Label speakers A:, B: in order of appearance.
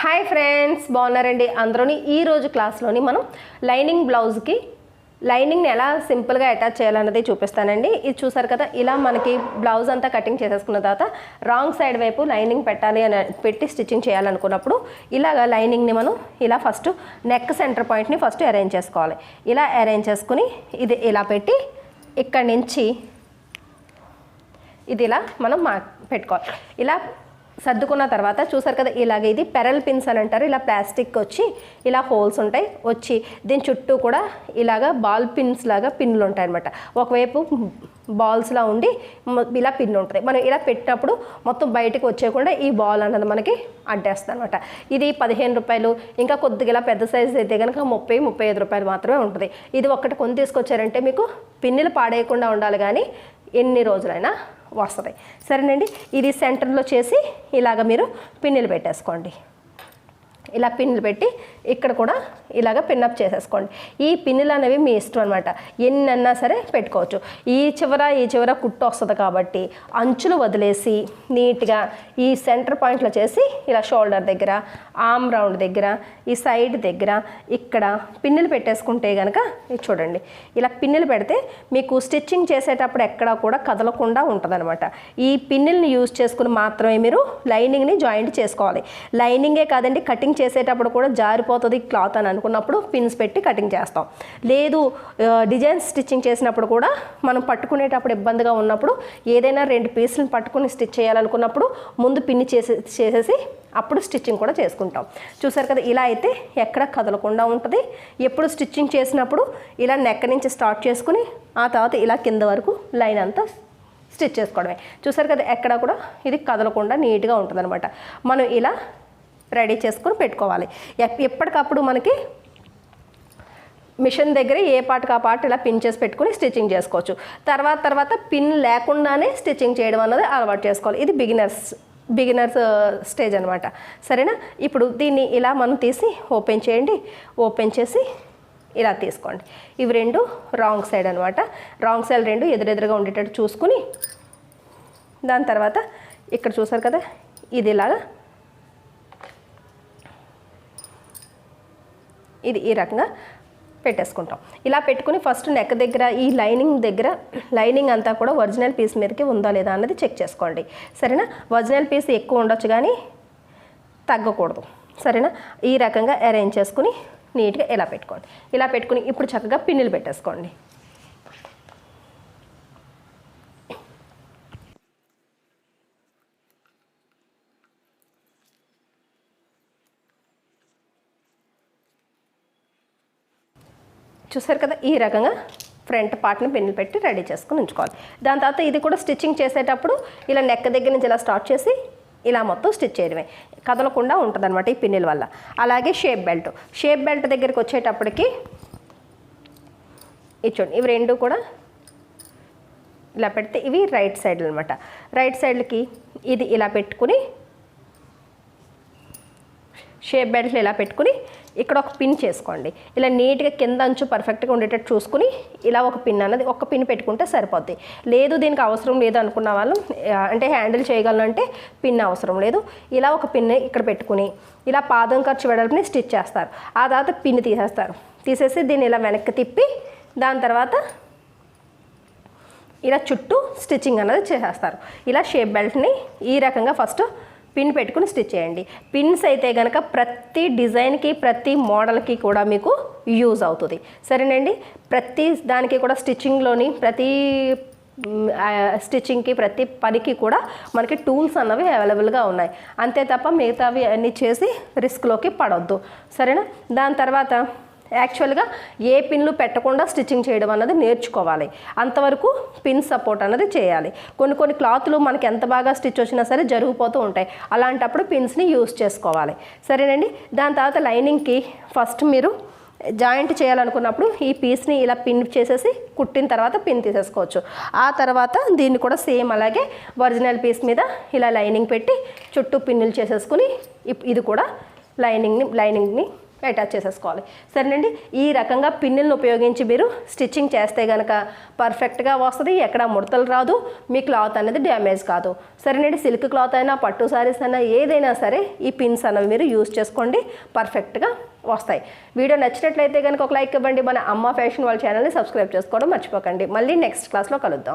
A: Hi friends, బాగున్నారండి అందరూని. ఈరోజు క్లాస్లోని మనం లైనింగ్ బ్లౌజ్కి లైనింగ్ని ఎలా సింపుల్గా అటాచ్ చేయాలన్నది చూపిస్తానండి. ఇది చూసారు కదా, ఇలా మనకి బ్లౌజ్ అంతా కటింగ్ చేసేసుకున్న తర్వాత రాంగ్ సైడ్ వైపు లైనింగ్ పెట్టాలి అని పెట్టి స్టిచ్చింగ్ చేయాలనుకున్నప్పుడు ఇలాగ లైనింగ్ని మనం ఇలా ఫస్ట్ నెక్ సెంటర్ పాయింట్ని ఫస్ట్ అరేంజ్ చేసుకోవాలి. ఇలా అరేంజ్ చేసుకుని ఇది ఇలా పెట్టి ఇక్కడి నుంచి ఇది ఇలా మనం పెట్టుకోవాలి. ఇలా సర్దుకున్న తర్వాత చూసారు కదా, ఇలాగ ఇది పెరల్ పిన్స్ అని అంటారు. ఇలా ప్లాస్టిక్ వచ్చి ఇలా హోల్స్ ఉంటాయి, వచ్చి దీని చుట్టూ కూడా ఇలాగ బాల్ పిన్స్ లాగా పిన్నులు ఉంటాయి అనమాట. ఒకవైపు బాల్స్లా ఉండి ఇలా పిన్ ఉంటుంది. మనం ఇలా పెట్టినప్పుడు మొత్తం బయటకు వచ్చేయకుండా ఈ బాల్ అన్నది మనకి అడ్డేస్తుంది అనమాట. ఇది 15 రూపాయలు. ఇంకా కొద్దిగా ఇలా పెద్ద సైజు అయితే కనుక 30-35 రూపాయలు మాత్రమే ఉంటుంది. ఇది ఒక్కటి కొని తీసుకొచ్చారంటే మీకు పిన్నులు పాడేయకుండా ఉండాలి, కానీ ఎన్ని రోజులైనా వస్తుంది. సరేనండి, ఇది సెంటర్లో చేసి ఇలాగ మీరు పిన్నులు పెట్టేసుకోండి. ఇలా పిన్నులు పెట్టి ఇక్కడ కూడా ఇలాగ పిన్అప్ చేసేసుకోండి. ఈ పిన్నులు అనేవి మీ ఇష్టం అనమాట, ఎన్నన్నా సరే పెట్టుకోవచ్చు. ఈ చివర కుట్టు వస్తుంది కాబట్టి అంచులు వదిలేసి నీట్గా ఈ సెంటర్ పాయింట్లో చేసి ఇలా షోల్డర్ దగ్గర, ఆర్మ్ రౌండ్ దగ్గర, ఈ సైడ్ దగ్గర ఇక్కడ పిన్నులు పెట్టేసుకుంటే కనుక ఇది చూడండి, ఇలా పిన్నులు పెడితే మీకు స్టిచ్చింగ్ చేసేటప్పుడు ఎక్కడా కూడా కదలకుండా ఉంటుందన్నమాట. ఈ పిన్నుల్ని యూజ్ చేసుకుని మాత్రమే మీరు లైనింగ్ని జాయింట్ చేసుకోవాలి. లైనింగే కాదండి, కటింగ్ చేసేటప్పుడు కూడా జారిపోతుంది క్లాత్ అని అనుకున్నప్పుడు పిన్స్ పెట్టి కటింగ్ చేస్తాం. లేదు డిజైన్ స్టిచ్చింగ్ చేసినప్పుడు కూడా మనం పట్టుకునేటప్పుడు ఇబ్బందిగా ఉన్నప్పుడు ఏదైనా 2 పీసులను పట్టుకుని స్టిచ్ చేయాలనుకున్నప్పుడు ముందు పిన్ని చేసేసి అప్పుడు స్టిచ్చింగ్ కూడా చేసుకుంటాం. చూసారు కదా, ఇలా అయితే ఎక్కడ కదలకుండా ఉంటుంది. ఎప్పుడు స్టిచ్చింగ్ చేసినప్పుడు ఇలా నెక్ నుంచి స్టార్ట్ చేసుకుని ఆ తర్వాత ఇలా కింద వరకు లైన్ అంతా స్టిచ్ చేసుకోవడమే. చూసారు కదా, ఎక్కడ కూడా ఇది కదలకుండా నీట్గా ఉంటుంది అనమాట. మనం ఇలా రెడీ చేసుకుని పెట్టుకోవాలి. ఎప్పటికప్పుడు మనకి మిషన్ దగ్గర ఏ పార్ట్కి ఆ పార్ట్ ఇలా పిన్ చేసి పెట్టుకుని స్టిచ్చింగ్ చేసుకోవచ్చు. తర్వాత పిన్ లేకుండానే స్టిచ్చింగ్ చేయడం అన్నది అలవాటు చేసుకోవాలి. ఇది బిగినర్స్ స్టేజ్ అనమాట. సరేనా, ఇప్పుడు దీన్ని ఇలా మనం తీసి ఓపెన్ చేయండి. ఓపెన్ చేసి ఇలా తీసుకోండి. ఇవి 2 రాంగ్ సైడ్ అనమాట. రాంగ్ సైడ్ 2 ఎదురెదురుగా ఉండేటట్టు చూసుకుని దాని తర్వాత ఇక్కడ చూసారు కదా, ఇది ఇలాగా ఇది ఈ రకంగా పెట్టేసుకుంటాం. ఇలా పెట్టుకుని ఫస్ట్ నెక్ దగ్గర ఈ లైనింగ్ అంతా కూడా ఒరిజినల్ పీస్ మీదకి ఉందా లేదా అన్నది చెక్ చేసుకోండి. సరేనా, ఒరిజినల్ పీస్ ఎక్కువ ఉండొచ్చు కానీ తగ్గకూడదు. సరేనా, ఈ రకంగా అరేంజ్ చేసుకుని నీట్గా ఇలా పెట్టుకోండి. ఇలా పెట్టుకుని ఇప్పుడు చక్కగా పిన్నులు పెట్టేసుకోండి. చూసారు కదా, ఈ రకంగా ఫ్రంట్ పార్ట్ని పిన్నులు పెట్టి రెడీ చేసుకుని ఉంచుకోవాలి. దాని తర్వాత ఇది కూడా స్టిచ్చింగ్ చేసేటప్పుడు ఇలా నెక్ దగ్గర నుంచి ఇలా స్టార్ట్ చేసి ఇలా మొత్తం స్టిచ్ చేయడమే, కదలకుండా ఉంటుంది అనమాట ఈ పిన్నుల వల్ల. అలాగే షేప్ బెల్ట్ దగ్గరికి వచ్చేటప్పటికి ఇచ్చోండి, ఇవి 2 కూడా ఇలా పెడితే ఇవి రైట్ సైడ్ అనమాట. రైట్ సైడ్లకి ఇది ఇలా పెట్టుకుని షేప్ బెల్ట్లు ఇలా పెట్టుకుని ఇక్కడ ఒక పిన్ చేసుకోండి. ఇలా నీట్గా కింద అంచు పర్ఫెక్ట్గా ఉండేటట్టు చూసుకుని ఇలా ఒక పిన్ పెట్టుకుంటే సరిపోద్ది. లేదు దీనికి అవసరం లేదు అనుకున్న వాళ్ళు, అంటే హ్యాండిల్ చేయగలనంటే పిన్ అవసరం లేదు, ఇలా ఒక పిన్ ఇక్కడ పెట్టుకుని ఇలా పాదం ఖర్చు వెడల్పుని స్టిచ్ చేస్తారు. ఆ తర్వాత పిన్ తీసేసి దీన్ని ఇలా వెనక్కి తిప్పి దాని తర్వాత ఇలా చుట్టూ స్టిచ్చింగ్ అన్నది చేసేస్తారు. ఇలా షేప్ బెల్ట్ని ఈ రకంగా ఫస్ట్ పిన్ పెట్టుకుని స్టిచ్ చేయండి. పిన్స్ అయితే కనుక ప్రతి డిజైన్కి ప్రతి మోడల్కి కూడా మీకు యూజ్ అవుతుంది. సరేనండి, ప్రతి దానికి కూడా స్టిచ్చింగ్కి ప్రతి పనికి కూడా మనకి టూల్స్ అన్నవి అవైలబుల్గా ఉన్నాయి. అంతే తప్ప మిగతావి అన్నీ చేసి రిస్క్లోకి పడవద్దు. సరేనా, దాని తర్వాత యాక్చువల్గా ఏ పిన్లు పెట్టకుండా స్టిచ్చింగ్ చేయడం అన్నది నేర్చుకోవాలి. అంతవరకు పిన్ సపోర్ట్ అన్నది చేయాలి. కొన్ని క్లాత్లు మనకి ఎంత బాగా స్టిచ్ వచ్చినా సరే జరిగిపోతూ ఉంటాయి. అలాంటప్పుడు పిన్స్ని యూజ్ చేసుకోవాలి. సరేనండి, దాని తర్వాత లైనింగ్కి ఫస్ట్ మీరు జాయింట్ చేయాలనుకున్నప్పుడు ఈ పీస్ని ఇలా పిన్ చేసేసి కుట్టిన తర్వాత పిన్ తీసేసుకోవచ్చు. ఆ తర్వాత దీన్ని కూడా సేమ్ అలాగే ఒరిజినల్ పీస్ మీద ఇలా లైనింగ్ పెట్టి చుట్టూ పిన్నులు చేసేసుకుని ఇది కూడా లైనింగ్ని అటాచ్ చేసేసుకోవాలి. సరేనండి, ఈ రకంగా పిన్నులను ఉపయోగించి మీరు స్టిచ్చింగ్ చేస్తే కనుక పర్ఫెక్ట్గా వస్తుంది, ఎక్కడ ముడతలు రాదు, మీ క్లాత్ అనేది డ్యామేజ్ కాదు. సరేనండి, సిల్క్ క్లాత్ అయినా పట్టు సారీస్ అయినా ఏదైనా సరే ఈ పిన్స్ అనేవి మీరు యూజ్ చేసుకోండి, పర్ఫెక్ట్గా వస్తాయి. వీడియో నచ్చినట్లయితే కనుక ఒక లైక్ ఇవ్వండి. మన అమ్మ ఫ్యాషన్ వాళ్ళ ఛానల్ని సబ్స్క్రైబ్ చేసుకోవడం మర్చిపోకండి. మళ్ళీ నెక్స్ట్ క్లాస్లో కలుద్దాం.